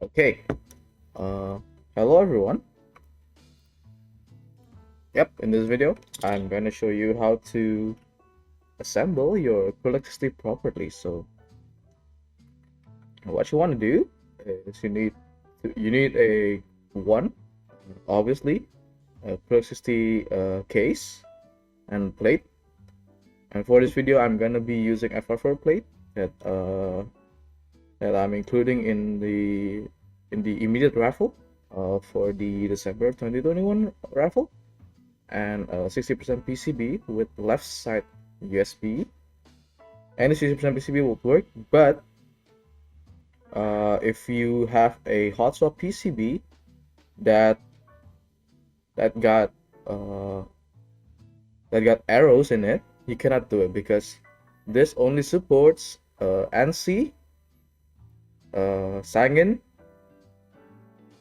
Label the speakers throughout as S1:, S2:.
S1: Okay. Uh, Hello everyone. Yep, in this video, I'm going to show you how to assemble your CRYLIC60 properly. So, what you want to do is you need a one, obviously, a CRYLIC60 case and plate. And for this video, I'm going to be using a 4 plate that I'm including in the immediate raffle for the December 2021 raffle. And 60% PCB with left side USB. Any 60% PCB will work, but if you have a hot swap PCB that that got uh, that got arrows in it, you cannot do it because this only supports ANSI, Sangin,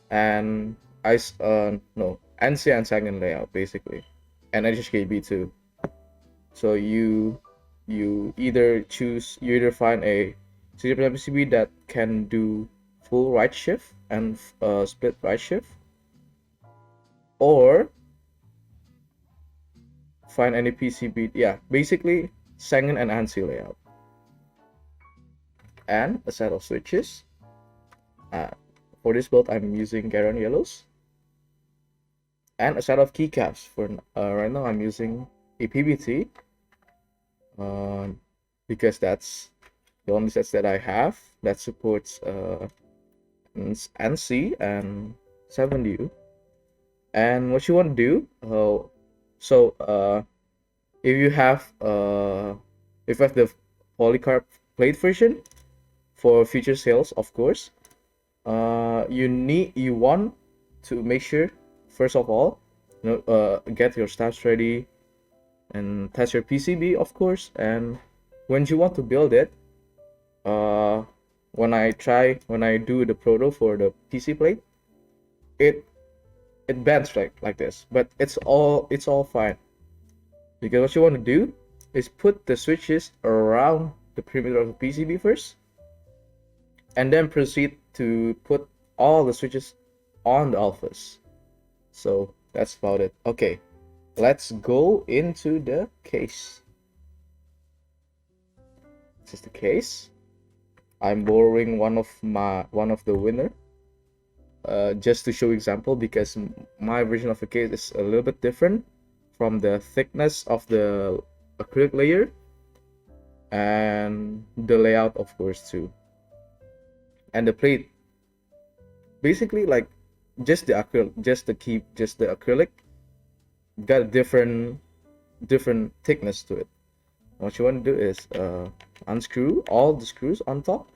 S1: and no, ANSI and Sangin layout basically, and HHKB too. So you either find a 60% PCB that can do full right shift and split right shift, or find any PCB, yeah, basically Sangin and ANSI layout, and a set of switches. For this build, I'm using gateron yellows, and a set of keycaps. For right now, I'm using epbt because that's the only sets that I have that supports ANSI and 7U. And what you want to do, if you have the polycarb plate version for future sales, of course, you want to make sure, first of all, get your stabs ready and test your PCB, of course. And when you want to build it, when I do the proto for the PC plate, it bends like this, but it's all fine, because what you want to do is put the switches around the perimeter of the PCB first, and then proceed to put all the switches on the alphas. So that's about it. Okay, let's go into the case. This is the case. I'm borrowing one of the winner just to show example, because my version of the case is a little bit different from the thickness of the acrylic layer and the layout, of course, too. And the plate, basically, like just the acrylic got a different thickness to it. What you want to do is unscrew all the screws on top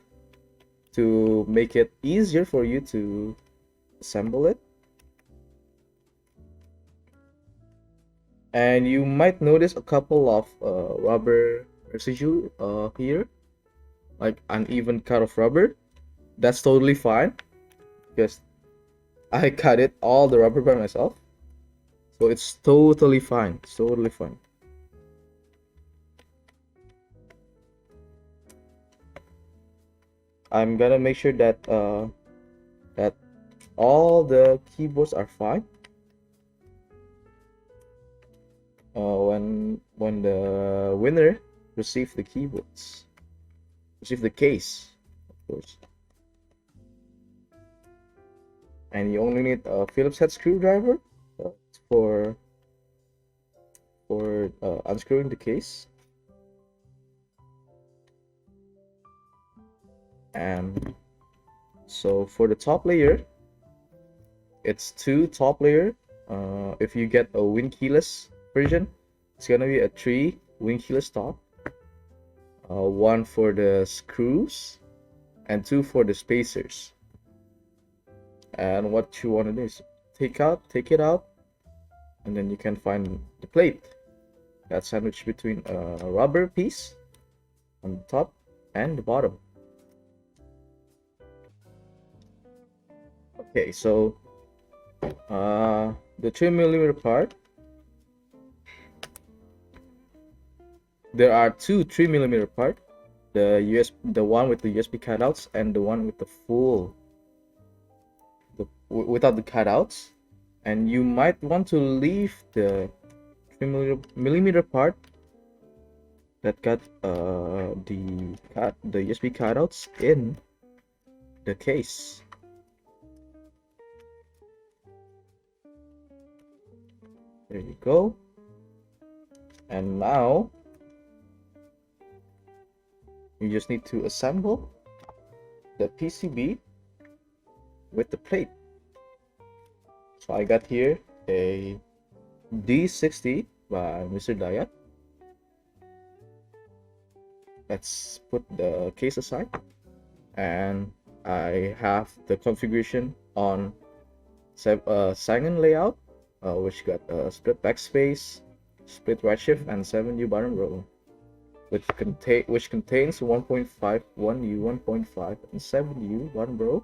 S1: to make it easier for you to assemble it. And you might notice a couple of rubber residue here, like uneven cut of rubber. That's totally fine, because I cut it all the rubber by myself, so it's totally fine. It's totally fine. I'm gonna make sure that that all the keyboards are fine. When the winner receive the case, of course. And you only need a Phillips head screwdriver for unscrewing the case. And so for the top layer, it's 2 top layer. If you get a wing keyless version, it's gonna be a 3 wing keyless top, 1 for the screws and 2 for the spacers. And what you want to do is take it out, and then you can find the plate that's sandwiched between a rubber piece on the top and the bottom. Okay, so the 3mm part, there are 2 3mm part, the one with the USB cutouts and the one with the full without the cutouts, and you might want to leave the 3mm part that got the USB cutouts in the case. There you go. And now you just need to assemble the PCB with the plate. So I got here a D60 by Mr. Dayat. Let's put the case aside, and I have the configuration on Sangen layout, which got split backspace, split redshift, and 7U bottom row, which contains 1.51U, 1.5, and 7U bottom row,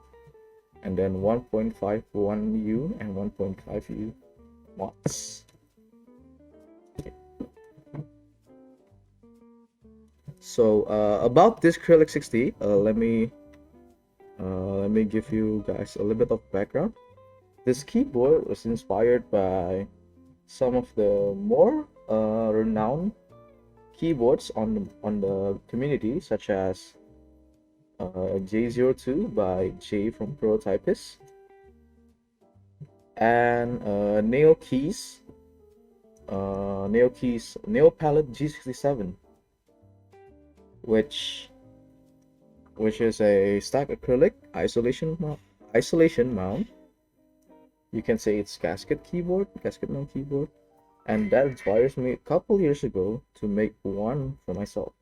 S1: and then 1.51U and 1.5U mods. So about this CRYLIC60, let me give you guys a little bit of background. This keyboard was inspired by some of the more renowned keyboards on the community, such as J02 by J from Prototypist, and Neopalette G67, which is a stack acrylic isolation mount. You can say it's casket mount keyboard, and that inspires me a couple years ago to make one for myself.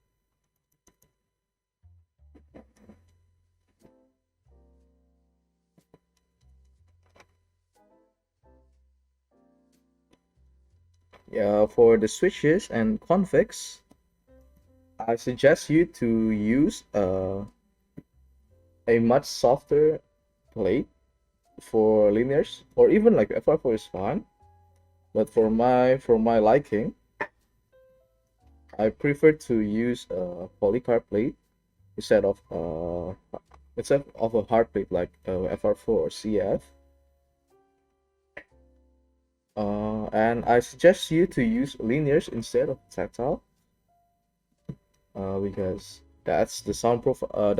S1: For the switches and configs, I suggest you to use a much softer plate for linears, or even like FR4 is fine, but for my liking, I prefer to use a polycarb plate instead of a hard plate like FR4 or CF. And I suggest you to use linears instead of tactile, because that's the sound profile.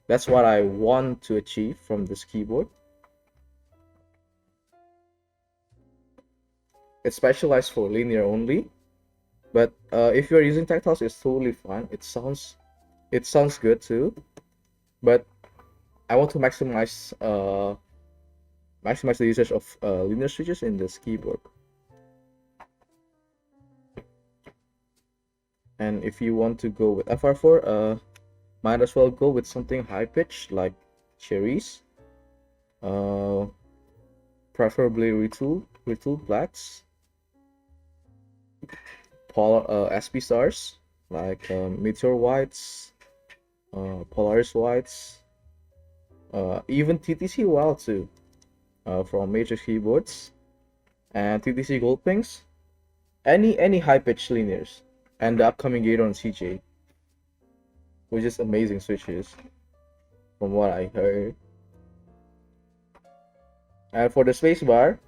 S1: That's what I want to achieve from this keyboard. It's specialized for linear only, but if you're using tactiles, it's totally fine. It sounds good too, but I want to maximize the usage of linear switches in this keyboard. And if you want to go with FR4, might as well go with something high pitched like cherries, preferably retooled blacks, SP stars like Meteor whites, Polaris whites, even TTC wild too, from major keyboards, and TTC gold pinks, any high pitched linears, and the upcoming gateron CJ, which is amazing switches from what I heard. And for the spacebar,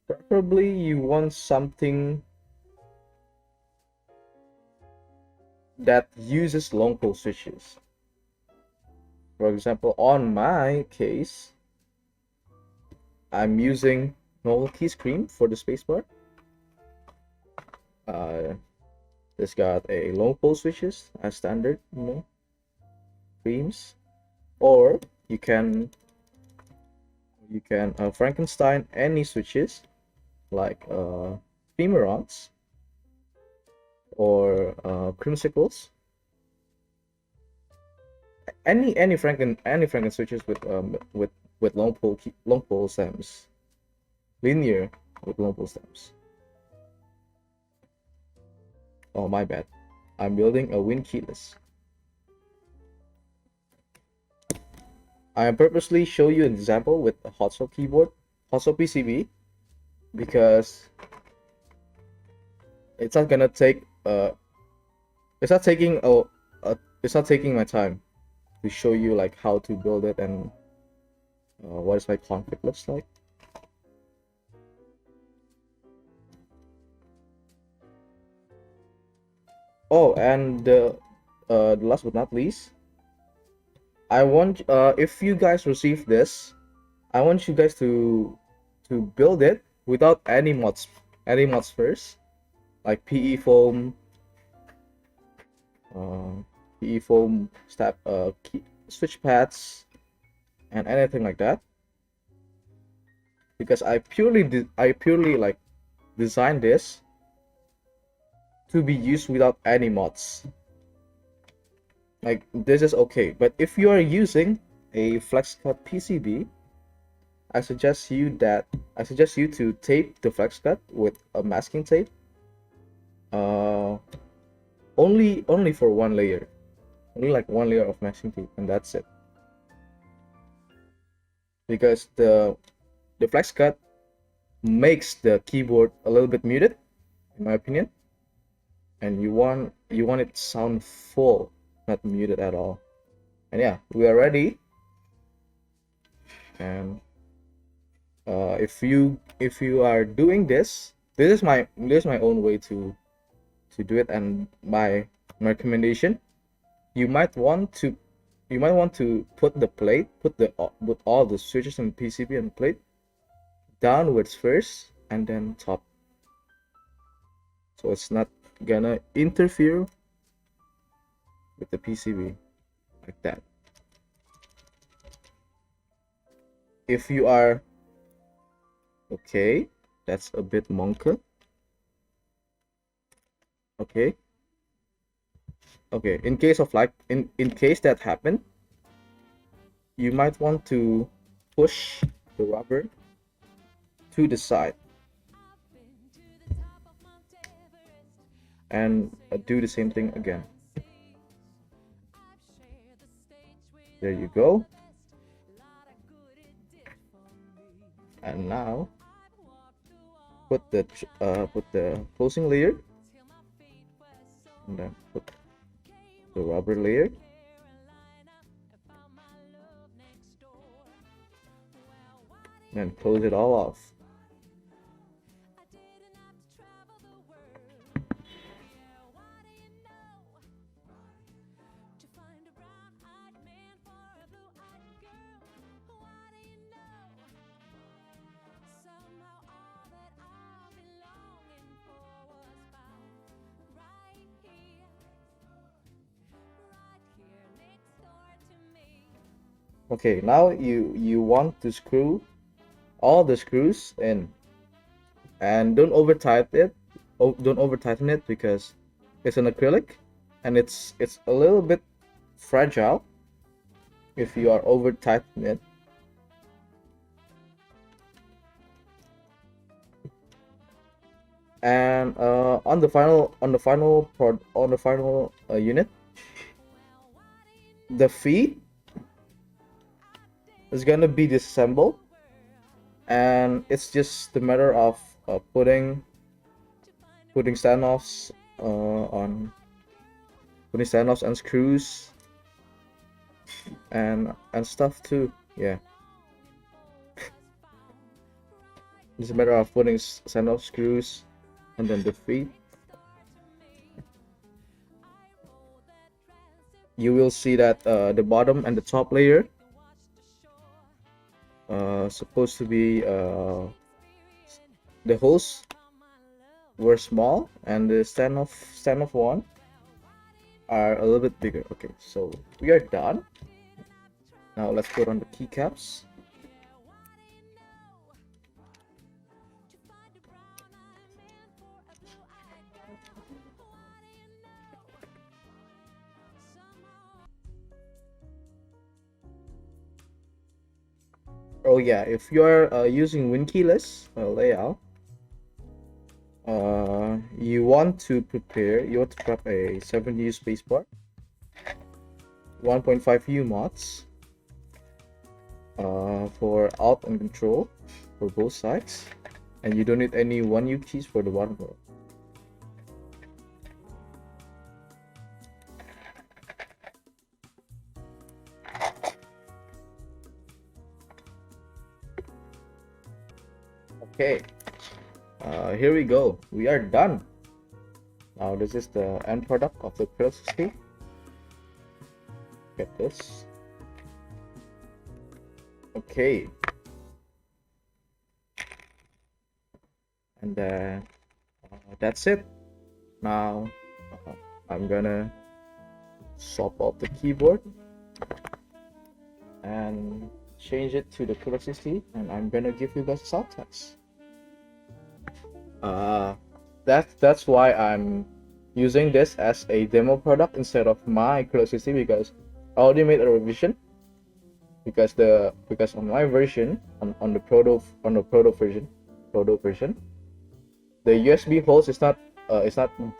S1: preferably you want something that uses long pole switches. For example, on my case, I'm using milky cream for the spacebar. This got a long pole switches as standard, creams, or you can Frankenstein any switches like femorons or creamsicles, any Franken switches with long pole stems, linear with long pole stems. Oh, my bad. I'm building a Win keyless. I am purposely show you an example with a hot swap keyboard, hot swap PCB, because it's not gonna take it's not taking my time to show you like how to build it and what is my config looks like. Oh, and the last but not least, I want if you guys receive this, I want you guys to build it without any mods first, like uh, PE foam switch pads, and anything like that, because I purely like designed this to be used without any mods. Like, this is okay, but if you are using a flex cut PCB, I suggest you to tape the flex cut with a masking tape, uh only for one layer, only like one layer of masking tape, and that's it. Because the flex cut makes the keyboard a little bit muted, in my opinion, and you want it to sound full, not muted at all. And yeah, we are ready. And if you are doing this, this is my own way to do it, and my recommendation, you might want to put all the switches and PCB and plate downwards first and then top, so it's not gonna interfere with the PCB like that. If you are okay, that's a bit monkey. Okay, in case of like in case that happened, you might want to push the rubber to the side and do the same thing again. There you go. And now put the closing layer, and then put the rubber layer, and close it all off. Okay, now you want to screw all the screws in, and don't over tighten it because it's an acrylic and it's a little bit fragile if you are over tightening it. And on the final unit, the feet is gonna be disassembled, and it's just a matter of putting standoffs and screws and stuff too. Yeah, it's a matter of putting standoff screws and then the feet. You will see that the bottom and the top layer supposed to be the holes were small, and the standoff one are a little bit bigger. Okay, so we are done. Now let's put on the keycaps. Oh yeah, if you're using WinKeyless layout, you want to prep a 7U spacebar, 1.5U mods for alt and control for both sides, and you don't need any 1U keys for the bottom row. Okay, here we go. We are done. Now this is the end product of the CRYLIC60. Get this. Okay. And that's it. Now I'm gonna swap out the keyboard and change it to the CRYLIC60, and I'm gonna give you guys a sound test. That's why I'm using this as a demo product instead of my CRYLIC60, because I already made a revision. Because on my version, on the proto version, the USB holes is not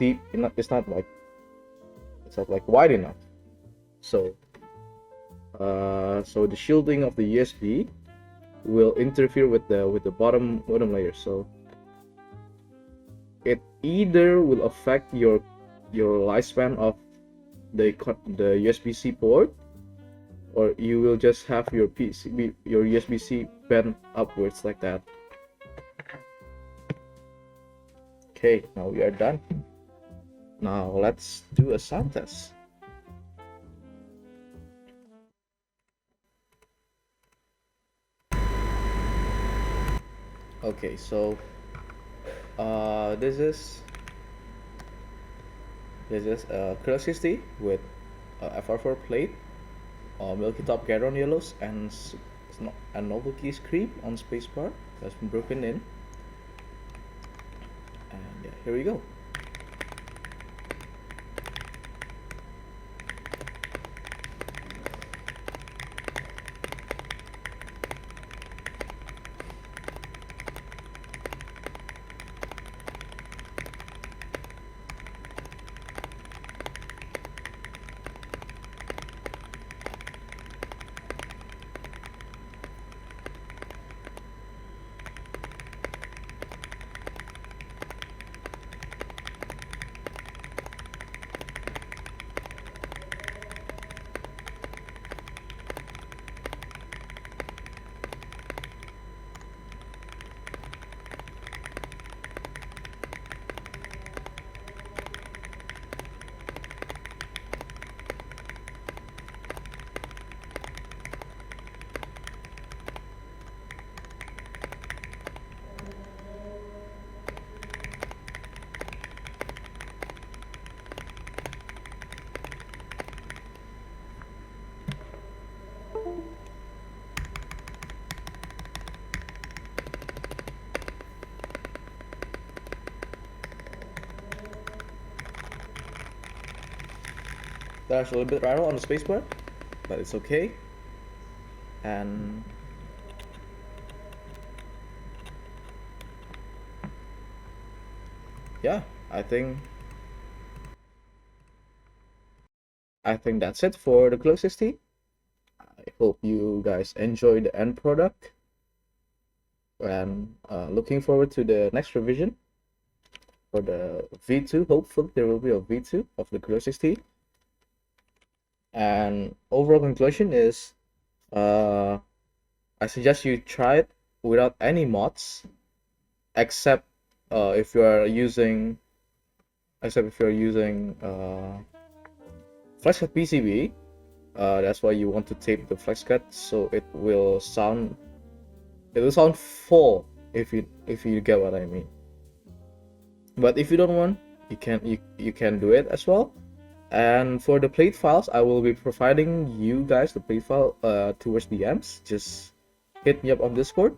S1: deep, it's not like wide enough. So so the shielding of the USB will interfere with the bottom layer. So it either will affect your lifespan of the USB-C port, or you will just have your USB-C bend upwards like that. Okay, now we are done. Now let's do a sound test. Okay, so this is a CRYLIC60 with FR4 plate, milky top gateron yellows, and novelty creep on spacebar that's been broken in. And yeah, here we go. There's a little bit rattle on the spacebar, but it's okay. And yeah, I think that's it for the CRYLIC60. I hope you guys enjoy the end product, and looking forward to the next revision for the V2. Hopefully there will be a V2 of the CRYLIC60. And overall conclusion is, I suggest you try it without any mods, except if you are using FlexCut PCB. That's why you want to tape the FlexCut, so it will sound full, if you get what I mean. But if you don't want, you can do it as well. And for the plate files, I will be providing you guys the plate file towards the ends. Just hit me up on Discord,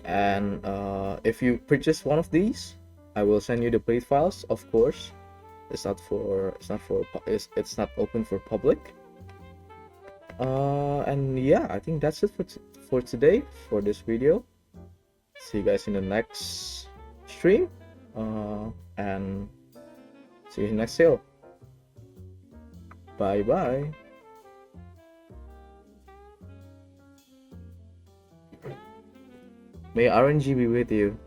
S1: and if you purchase one of these, I will send you the plate files. Of course, it's not open for public. And yeah, I think that's it for today, for this video. See you guys in the next stream, and see you in the next sale. Bye bye. May RNG be with you.